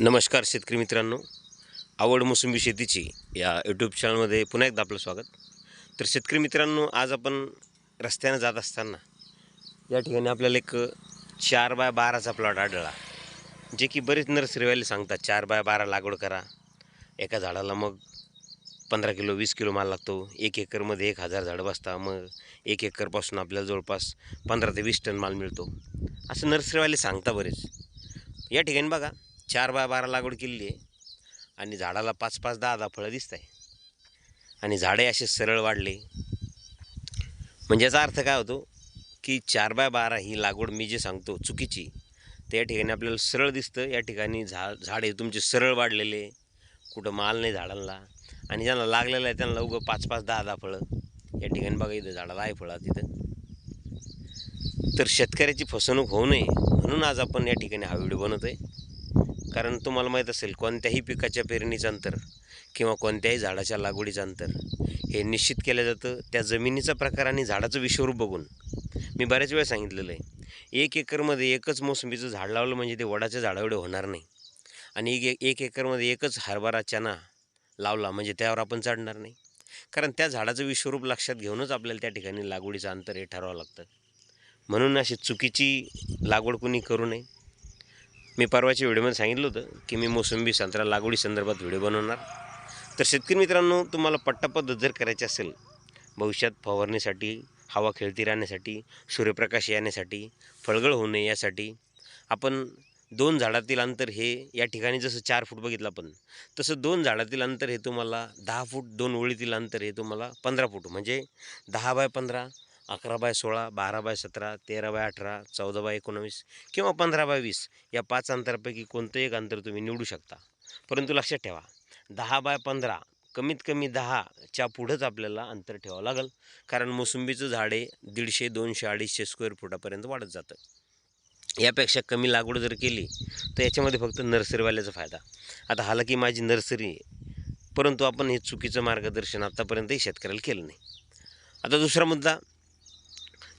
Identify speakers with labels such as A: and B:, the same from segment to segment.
A: नमस्कार शेतकरी मित्रांनो, आवड मोसंबी शेतीची या यूट्यूब चॅनलमध्ये पुन्हा एकदा आपलं स्वागत. तर शेतकरी मित्रांनो, आज आपण रस्त्यानं जात असताना या ठिकाणी आपल्याला एक 4x12चा प्लॉट आढळला, जे की बरेच नर्सरीवाले सांगतात 4x12 लागवड करा. एका झाडाला मग 15 किलो 20 किलो माल लागतो. 1 एकरमध्ये 1000 झाडं बसतात. मग 1 एकरपासून आपल्याला जवळपास 15 ते 20 टन माल मिळतो, असं नर्सरीवाले सांगता बरेच. या ठिकाणी बघा, 4x12 लागवड केलेली आहे आणि झाडाला 5-5, 10-10 फळं दिसत आहे आणि झाडे असे सरळ वाढले. म्हणजे याचा अर्थ काय होतो की 4x12 ही लागवड मी जे सांगतो चुकीची, तर या ठिकाणी आपल्याला सरळ दिसतं. या ठिकाणी झाड हे तुमचे सरळ वाढलेले, कुठं माल नाही झाडांना, आणि ज्यांना लागलेलं आहे त्यांना उगं 5-5, 10-10 फळं. या ठिकाणी बघा, इथं झाडाला आहे फळं तिथं. तर शेतकऱ्याची फसवणूक होऊ नये म्हणून आज आपण या ठिकाणी हा व्हिडिओ बनवतो आहे. कारण तुम्हाला माहीत असेल, कोणत्याही पिकाच्या पेरणीचं अंतर किंवा कोणत्याही झाडाच्या लागवडीचं अंतर हे निश्चित केलं जातं त्या जमिनीचा प्रकार आणि झाडाचं विश्वरूप बघून. मी बऱ्याच वेळा सांगितलेलं आहे, 1 एकरमध्ये एकच मोसंबीचं झाड लावलं म्हणजे ते वडाच्या झाडाएवढे होणार नाही, आणि 1 एकरमध्ये एकच हरभरा चना लावला म्हणजे त्यावर आपण चढणार नाही. कारण त्या झाडाचं विश्वरूप लक्षात घेऊनच आपल्याला त्या ठिकाणी लागवडीचं अंतर हे ठरवावं लागतं. म्हणून अशी चुकीची लागवड कोणी करू नये. मी परवाच्या व्हिडिओमध्ये सांगितलं होतं की मी मोसंबी संत्रा लागवडी संदर्भात व्हिडिओ बनवणार. तर शेतकरी मित्रांनो, तुम्हाला पट्टा पद्धत जर करायची असेल, भविष्यात फवारणीसाठी, हवा खेळती राहण्यासाठी, सूर्यप्रकाश येण्यासाठी, फळगळ होऊ नये यासाठी आपण 2 झाडातील अंतर हे या ठिकाणी जसं 4 फूट बघितलं आपण, तसं 2 झाडातील अंतर हे तुम्हाला 10 फूट, 2 ओळीतील अंतर हे तुम्हाला 15 फूट, म्हणजे 10x15, 11x16, 12x17, 13x18, 14x19 किंवा 15x20 या 5 अंतरापैकी कोणतं एक अंतर तुम्ही निवडू शकता. परंतु लक्षात ठेवा, 10x15 कमीत कमी 10च्या पुढंच आपल्याला अंतर ठेवावं लागेल. कारण मोसंबीचं झाड हे 150, 200, 250 स्क्वेअर फुटापर्यंत वाढत जातं. यापेक्षा कमी लागवड जर केली तर याच्यामध्ये फक्त नर्सरीवाल्याचा फायदा. आता हालाकी माझी नर्सरी आहे, परंतु आपण हे चुकीचं मार्गदर्शन आत्तापर्यंतही शेतकऱ्याला केलं नाही. आता दुसरा मुद्दा,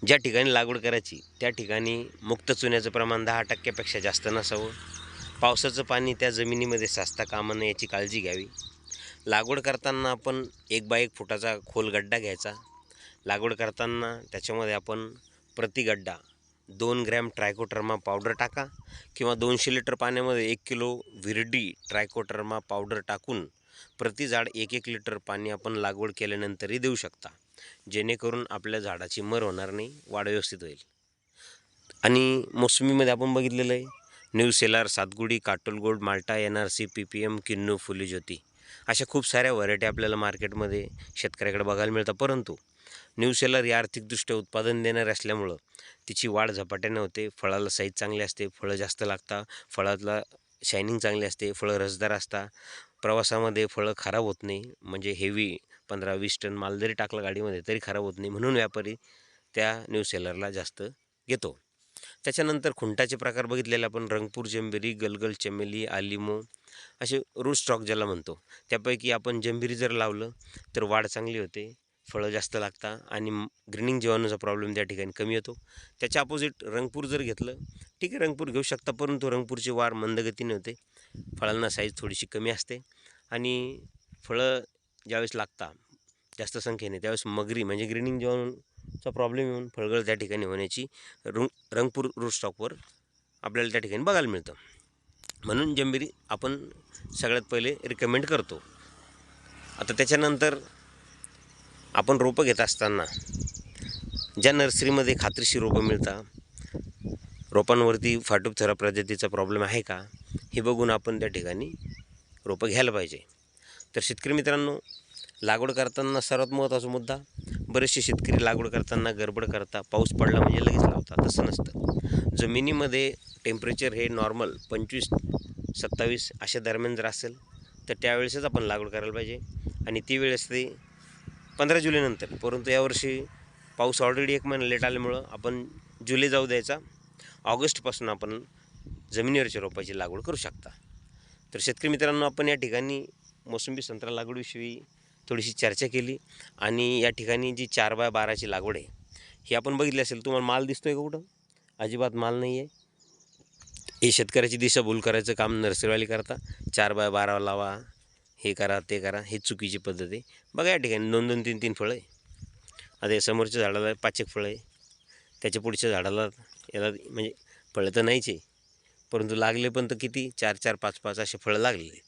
A: ज्या ठिकाणी लागवड करायची त्या ठिकाणी मुक्त चुन्याचं प्रमाण 10% जास्त नसावं. पावसाचं पाणी त्या जमिनीमध्ये साचता कामा नये याची काळजी घ्यावी. लागवड करताना आपण 1x1 फुटाचा खोल गड्डा घ्यायचा. लागवड करताना त्याच्यामध्ये आपण प्रति गड्डा 2 ग्रॅम ट्रायकोडर्मा पावडर टाका, किंवा 200 लिटर पाण्यामध्ये 1 किलो व्हिरडी ट्रायकोडर्मा पावडर टाकून प्रति झाड 1-1 लिटर पाणी आपण लागवड केल्यानंतरही देऊ शकता, जेणेकरून आपल्या झाडाची मर होणार नाही, वाढ व्यवस्थित होईल. आणि मोसंबीमध्ये आपण बघितलेलं आहे, न्यू सेलार, सातगुडी, काटोल गोल्ड, माल्टा, NRC, PPM, किन्नू, फुली ज्योती अशा खूप साऱ्या व्हरायटी आपल्याला मार्केटमध्ये शेतकऱ्याकडे बघायला मिळतात. परंतु न्यू सेलर ही आर्थिकदृष्ट्या उत्पादन देणारी असल्यामुळं तिची वाढ झपाट्याने होते, फळाला साईज चांगली असते, फळं जास्त लागतात, फळातला शायनिंग चांगली असते, फळं रसदार असतात, प्रवासामध्ये फळं खराब होत नाही, म्हणजे हेवी 15-20 टन माल जरी टाकला गाडीमध्ये तरी खराब होत नाही, म्हणून व्यापारी त्या न्यू सेलरला जास्त घेतो. त्याच्यानंतर खुंटाचे प्रकार बघितलेले आपण, रंगपूर जंबिरी, गलगल चमेली, आलिमो असे रूट स्टॉक ज्याला म्हणतो. त्यापैकी आपण जंबिरी जर लावलं तर वाढ चांगली होते, फळं जास्त लागतात आणि ग्रीनिंग जीवाणूचा प्रॉब्लेम त्या ठिकाणी कमी येतो. त्याच्या अपोजिट रंगपूर जर घेतलं, ठीक आहे, रंगपूर घेऊ शकता, परंतु रंगपूरची वाढ मंदगतीने होते, फळांना साईज थोडीशी कमी असते आणि फळं ज्यावेळेस लागतात जास्त संख्येने त्यावेळेस मगरी म्हणजे ग्रीनिंग जीवाणूचा प्रॉब्लेम येऊन फळगळ त्या ठिकाणी होण्याची रंगपूर रूट स्टॉकवर आपल्याला त्या ठिकाणी बघायला मिळतं. म्हणून जंबिरी आपण सगळ्यात पहिले रिकमेंड करतो. आता त्याच्यानंतर आपण रोपं घेत असताना ज्या नर्सरीमध्ये खात्रीशीर रोपं मिळतात, रोपांवरती फाटुपथरा प्रजातीचा प्रॉब्लेम आहे का हे बघून आपण त्या ठिकाणी रोपं घ्यायला पाहिजे. तर शेतकरी मित्रांनो, लागवड करताना सर्वात महत्त्वाचा मुद्दा, बरेचसे शेतकरी लागवड करताना गडबड करता, पाऊस पडला म्हणजे लगेच लावतात, तसं नसतं. जमिनीमध्ये टेम्परेचर हे नॉर्मल 25-27 अशा दरम्यान जर असेल तर त्यावेळेसच आपण लागवड करायला पाहिजे, आणि ती वेळ असते 15 जुलैनंतर. परंतु यावर्षी पाऊस ऑलरेडी 1 महिना लेट आल्यामुळं आपण जुलै जाऊ द्यायचा, ऑगस्टपासून आपण जमिनीवरच्या रोपाची लागवड करू शकता. तर शेतकरी मित्रांनो, आपण या ठिकाणी मोसंबी संत्रा लागवडीविषयी थोडीशी चर्चा केली, आणि या ठिकाणी जी 4x12ची लागवड आहे ही आपण बघितली असेल. तुम्हाला माल दिसतोय का कुठं? अजिबात माल नाही आहे. हे शेतकऱ्याची दिशाभूल करायचं काम नर्सरीवाले करता. 4x12 लावा, हे करा ते करा, हे चुकीची पद्धत आहे. बघा या ठिकाणी 2-2, 3-3 फळं आहे. आता या समोरच्या झाडाला 5 एक फळं आहे, त्याच्या पुढच्या झाडाला याला म्हणजे फळं तर नाहीच आहे, परंतु लागले पण तर किती 4-4, 5-5 असे फळं लागलेले.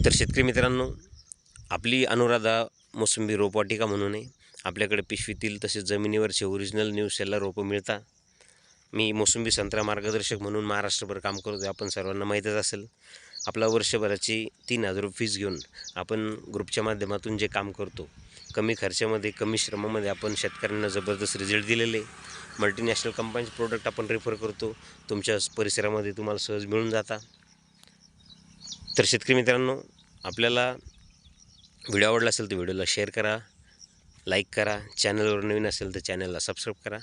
A: तर शेतकरी मित्रांनो, आपली अनुराधा मोसंबी रोपवाटिका म्हणून आहे. आपल्याकडे पिशवीतील तसेच जमिनीवरचे ओरिजिनल न्यू सेलर रोपं मिळतात. मी मोसंबी संत्रा मार्गदर्शक म्हणून महाराष्ट्रभर काम करतो आहे, आपण सर्वांना माहीतच असेल. आपला वर्षभराची 3,000 रुपये फीस घेऊन आपण ग्रुपच्या माध्यमातून जे काम करतो, कमी खर्चामध्ये कमी श्रमामध्ये आपण शेतकऱ्यांना जबरदस्त रिझल्ट दिलेले. मल्टीनॅशनल कंपनीचे प्रोडक्ट आपण रेफर करतो, तुमच्या परिसरामध्ये तुम्हाला सहज मिळून जाता. तर शेतकरी मित्रांनो, आपल्याला व्हिडिओ आवडला असेल तर व्हिडिओला शेअर करा, लाईक करा, चॅनलवर नवीन असेल तर चॅनलला सबस्क्राईब करा.